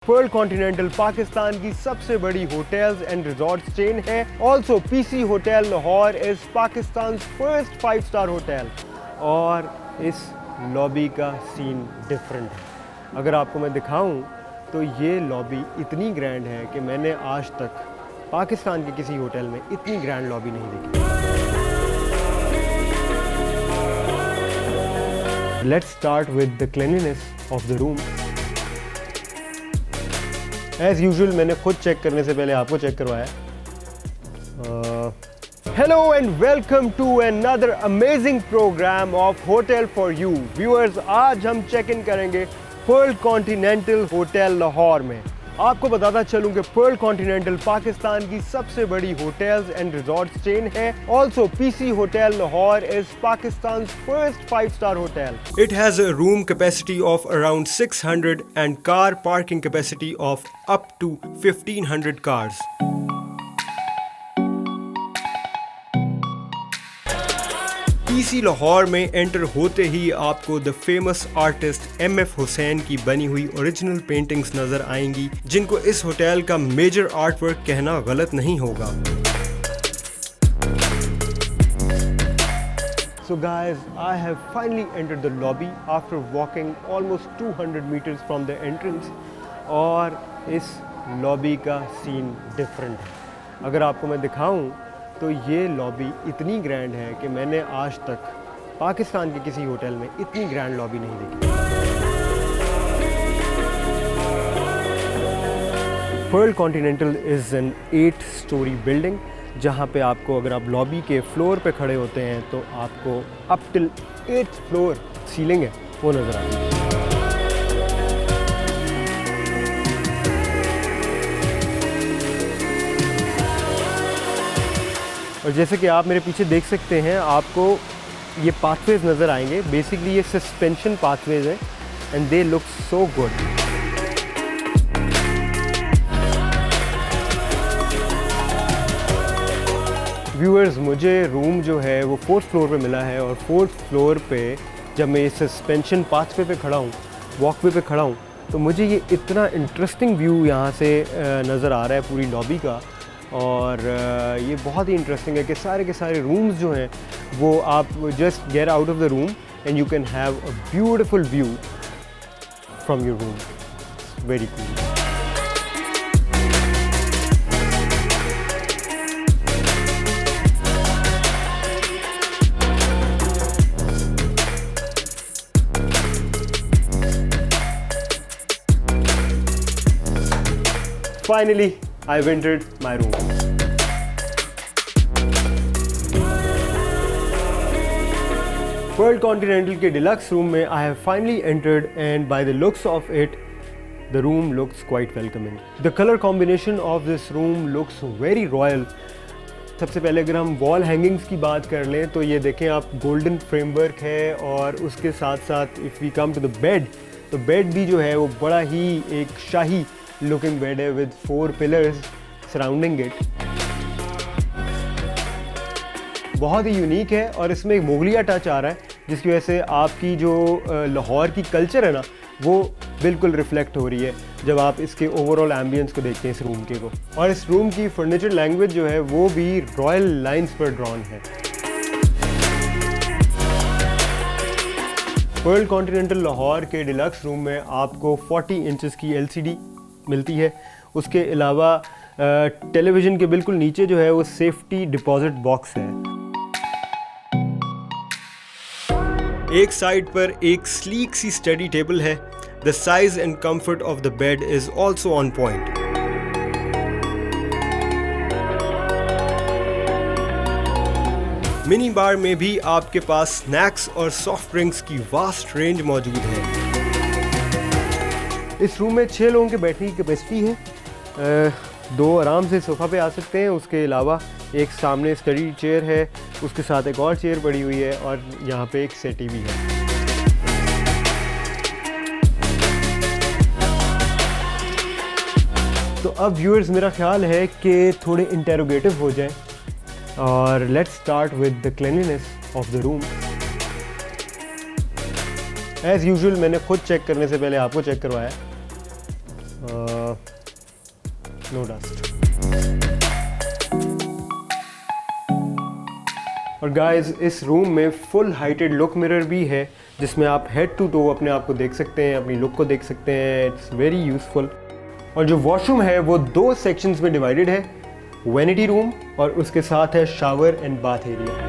Perl continental Pakistan की सबसे बड़ी होटल्स एंड रिजॉर्ट्स चेन है। Also PC hotel Lahore is Pakistan first 5 star hotel और इस लॉबी का सीन डिफरेंट है। अगर आपको मैं दिखाऊं तो ये लॉबी इतनी ग्रैंड है कि मैंने आज तक पाकिस्तान के किसी होटल में इतनी ग्रैंड लॉबी नहीं देखी। Let's start with the cleanliness of the room. As usual मैंने खुद चेक करने से पहले आपको चेक करवाया। Hello and welcome to another amazing programme of hotel for you viewers. आज हम चेक इन करेंगे पर्ल कॉन्टिनेंटल होटल लाहौर में। आपको बताता चलूं कि पर्ल कॉन्टिनेंटल पाकिस्तान की सबसे बड़ी होटल्स एंड रिजॉर्ट्स चेन है। Also PC hotel Lahore is Pakistan first 5 star hotel. It has a room capacity of around 600 and car parking capacity of up to 1500 cars. PC Lahore में एंटर होते ही आपको the famous artist MF. Hussain की बनी हुई original paintings नजर आएंगी, जिनको इस होटल का मेजर आर्ट वर्क कहना गलत नहीं होगा। So guys, I have finally entered the lobby after walking almost 200 meters from the entrance और इस लॉबी का सीन डिफरेंट है। अगर आपको मैं दिखाऊं तो ये लॉबी इतनी ग्रैंड है कि मैंने आज तक पाकिस्तान के किसी होटल में इतनी ग्रैंड लॉबी नहीं देखी। Perl continental is an 8 story building, जहाँ पे आपको अगर आप लॉबी के फ्लोर पे खड़े होते हैं तो आपको up till 8th floor ceiling है वो नज़र आती है। और जैसे कि आप मेरे पीछे देख सकते हैं, आपको ये पाथवेज नज़र आएंगे। बेसिकली ये सस्पेंशन पाथवेज है and they look so good. Viewers, मुझे रूम जो है वो 4th फ्लोर पे मिला है और 4th फ्लोर पे जब मैं ये सस्पेंशन पाथवे पे खड़ा हूँ, वॉकवे पे खड़ा हूँ, तो मुझे ये इतना इंटरेस्टिंग व्यू यहाँ से नज़र आ रहा है पूरी लॉबी का। और ये बहुत ही इंटरेस्टिंग है कि सारे के सारे रूम्स जो हैं वो आप just get out of the room and you can have a beautiful view from your room. Very cool. Finally, I've entered my room. Pearl Continental के डिलक्स रूम में I have finally entered and by the looks of it, the room looks quite welcoming. The color combination of this room looks very royal. सबसे पहले अगर हम wall hangings की बात कर लें तो ये देखें आप, गोल्डन फ्रेमवर्क है और उसके साथ साथ if we come to the bed, तो बेड भी जो है वो बड़ा ही एक शाही लुकिंग बेड है विद 4 पिलर्स सराउंडिंग इट। बहुत ही यूनिक है और इसमें एक मोगलिया टच आ रहा है, जिसकी वजह से आपकी जो लाहौर की कल्चर है ना, वो बिल्कुल रिफ्लेक्ट हो रही है जब आप इसके ओवरऑल एम्बियंस को देखते हैं इस रूम के को। और इस रूम की फर्नीचर लैंग्वेज जो है वो भी रॉयल लाइंस पर ड्रॉन है। पर्ल कॉन्टिनेंटल लाहौर के डिलक्स रूम में आपको 40 इंचेस की LCD मिलती है। उसके अलावा टेलीविज़न के बिल्कुल नीचे जो है वो सेफ्टी डिपॉजिट बॉक्स है। एक साइड पर एक स्लीक सी स्टडी टेबल है। The size and comfort of the bed is also on point. Mini bar में भी आपके पास स्नैक्स और सॉफ्ट ड्रिंक्स की वास्ट रेंज मौजूद है। इस रूम में 6 लोगों के बैठने की कैपेसिटी है। 2 आराम से सोफ़ा पे आ सकते हैं। उसके अलावा एक सामने स्टडी चेयर है, उसके साथ एक और चेयर पड़ी हुई है और यहाँ पे एक सेटी भी है। तो अब व्यूअर्स, मेरा ख्याल है कि थोड़े इंटेरोगेटिव हो जाएं और let's start with the cleanliness of the room. As usual मैंने खुद चेक करने से पहले आपको चेक करवाया। No dust. और गाइस इस रूम में फुल हाइटेड लुक मिरर भी है जिसमें आप हेड टू टो अपने आप को देख सकते हैं, अपनी लुक को देख सकते हैं। It's very useful. और जो वॉशरूम है वो 2 सेक्शंस में डिवाइडेड है, वैनिटी रूम और उसके साथ है शावर एंड बाथ एरिया।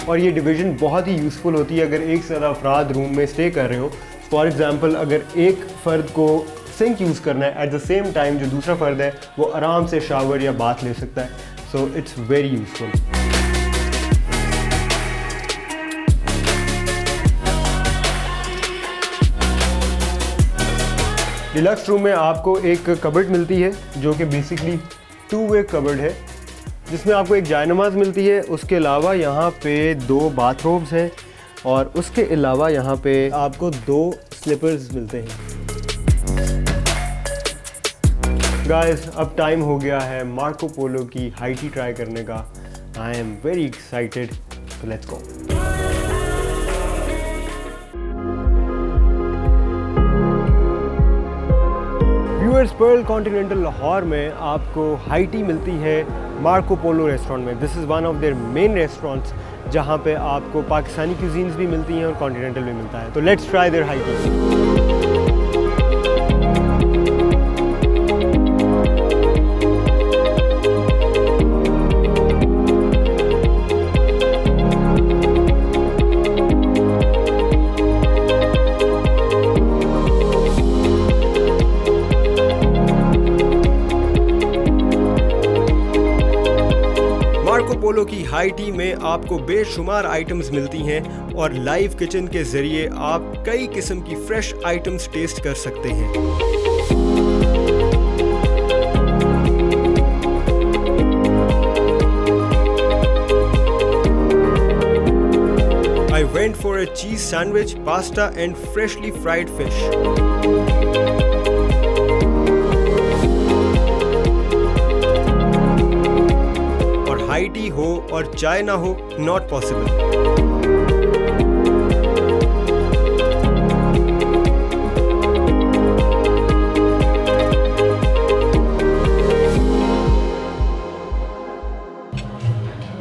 और ये डिवीज़न बहुत ही यूज़फुल होती है अगर एक से ज़्यादा अफराद रूम में स्टे कर रहे हो। फॉर एग्ज़ाम्पल अगर एक फ़र्द को सिंक यूज़ करना है एट द सेम टाइम जो दूसरा फ़र्द है वो आराम से शावर या बाथ ले सकता है। So it's very useful. Deluxe room में आपको एक कबर्ड मिलती है जो कि बेसिकली 2 वे कबर्ड है जिसमें आपको एक जायनमाज मिलती है। उसके अलावा यहाँ पे 2 बाथरूम्स हैं और उसके अलावा यहाँ पे आपको 2 स्लीपर्स मिलते हैं। गाइस अब टाइम हो गया है मार्को पोलो की हाई टी ट्राई करने का। I am very excited, so let's go. Viewers, Perl continental Lahore में आपको हाई टी मिलती है मार्को पोलो रेस्टोरेंट में। This is one of their main restaurants जहाँ पे आपको पाकिस्तानी क्यूजीन्स भी मिलती हैं और कॉन्टिनेंटल भी मिलता है। तो let's try their high tea. Marco Polo की हाई टी में आपको बेशुमार आइटम्स मिलती हैं और लाइव किचन के जरिए आप कई किस्म की फ्रेश आइटम्स टेस्ट कर सकते हैं। I went for a cheese sandwich, pasta and freshly fried fish. High tea हो और चाय ना हो, नॉट पॉसिबल।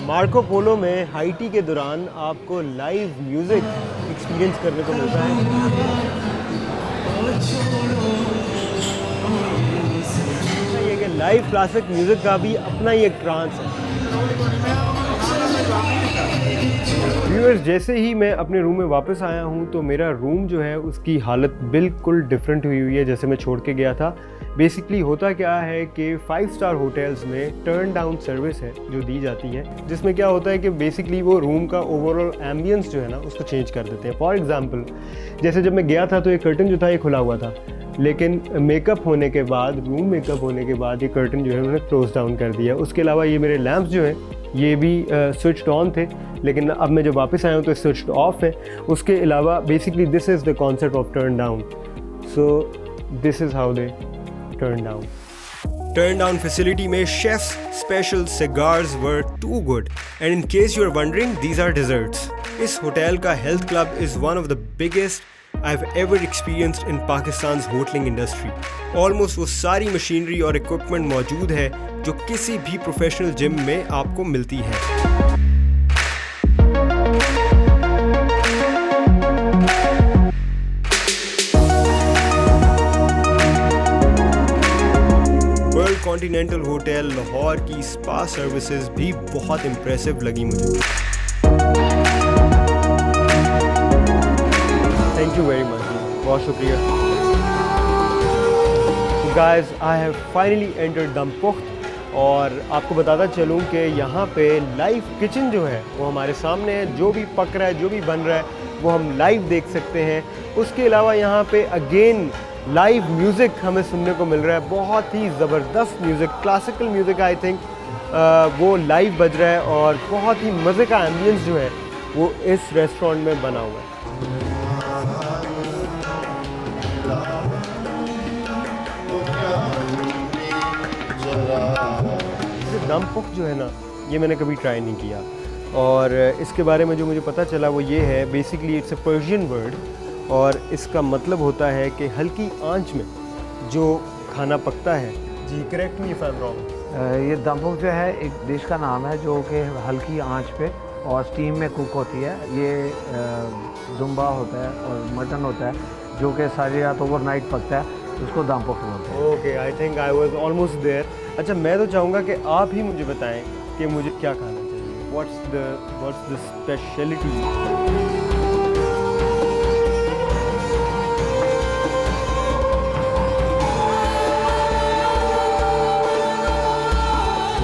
मार्को पोलो में हाई टी के दौरान आपको लाइव म्यूजिक एक्सपीरियंस करने को मिलता है। ये कि लाइव क्लासिक म्यूजिक का भी अपना ही एक ट्रांस है। व्यूअर्स, जैसे ही मैं अपने रूम में वापस आया हूँ तो मेरा रूम जो है उसकी हालत बिल्कुल डिफरेंट हुई है जैसे मैं छोड़ के गया था। बेसिकली होता क्या है कि 5 स्टार होटल्स में टर्न डाउन सर्विस है जो दी जाती है, जिसमें क्या होता है कि बेसिकली वो रूम का ओवरऑल एम्बियंस जो है ना उसको चेंज कर देते हैं। फॉर एग्जांपल जैसे जब मैं गया था तो ये कर्टन जो था ये खुला हुआ था, लेकिन मेकअप होने के बाद, रूम मेकअप होने के बाद ये कर्टन जो है उन्होंने क्लोज डाउन कर दिया। उसके अलावा ये मेरे लैंप्स जो हैं ये भी स्विच्ड ऑन थे, लेकिन अब मैं जब वापस आया हूँ तो स्विच्ड ऑफ है। उसके अलावा basically this is the concept of turn down. So this is how they turn down. Turn down facility में chef's special cigars were too good and in case you are wondering these are desserts. इस hotel का health club is one of the biggest I've ever experienced in Pakistan's hoteling industry. Almost वो सारी machinery और equipment मौजूद है जो किसी भी प्रोफेशनल जिम में आपको मिलती है। वर्ल्ड कॉन्टिनेंटल होटल लाहौर की स्पा सर्विसेज भी बहुत इम्प्रेसिव लगी मुझे। थैंक यू वेरी मच, बहुत शुक्रिया। Guys, I have finally entered Dum Pukht और आपको बताता चलूँ कि यहाँ पे लाइव किचन जो है वो हमारे सामने है। जो भी पक रहा है, जो भी बन रहा है वो हम लाइव देख सकते हैं। उसके अलावा यहाँ पे अगेन लाइव म्यूज़िक हमें सुनने को मिल रहा है, बहुत ही ज़बरदस्त music, classical music I think वो लाइव बज रहा है और बहुत ही मज़े का एम्बियंस जो है वो इस रेस्टोरेंट में बना हुआ है। दमपुख्त जो है ना ये मैंने कभी ट्राई नहीं किया और इसके बारे में जो मुझे पता चला वो ये है, basically it's a Persian word और इसका मतलब होता है कि हल्की आंच में जो खाना पकता है। जी correct me if I am wrong. ये दमपुक जो है एक डिश का नाम है जो कि हल्की आंच पे और स्टीम में कुक होती है। ये दुम्बा होता है और मटन होता है जो कि सारी रात ओवरनाइट पकता है, उसको दमपुक बोलते हैं। Okay, I think I was almost there. अच्छा, मैं तो चाहूँगा कि आप ही मुझे बताएं कि मुझे क्या खाना चाहिए। What's the speciality?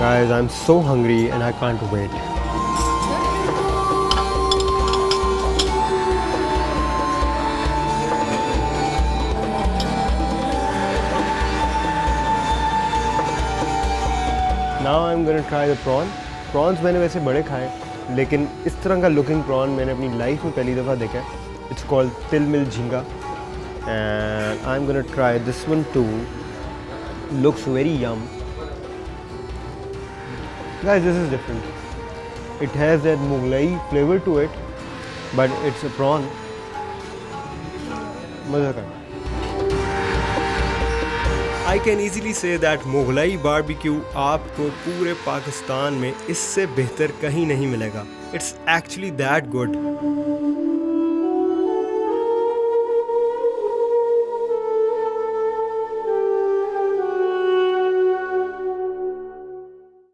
Guys, I'm so hungry and I can't wait. Now I'm gonna try the prawn. Prawns मैंने वैसे बड़े खाए, लेकिन इस तरह का लुकिंग प्रॉन मैंने अपनी लाइफ में पहली दफ़ा देखा है। It's called तिल मिल झींगा and I'm gonna try this one too. Looks very yum. Guys, this is different. It has that Mughlai flavor to it, but it's a prawn. मज़ा का। I can easily say that Mughlai barbecue आपको पूरे पाकिस्तान में इससे बेहतर कहीं नहीं मिलेगा. It's actually that good.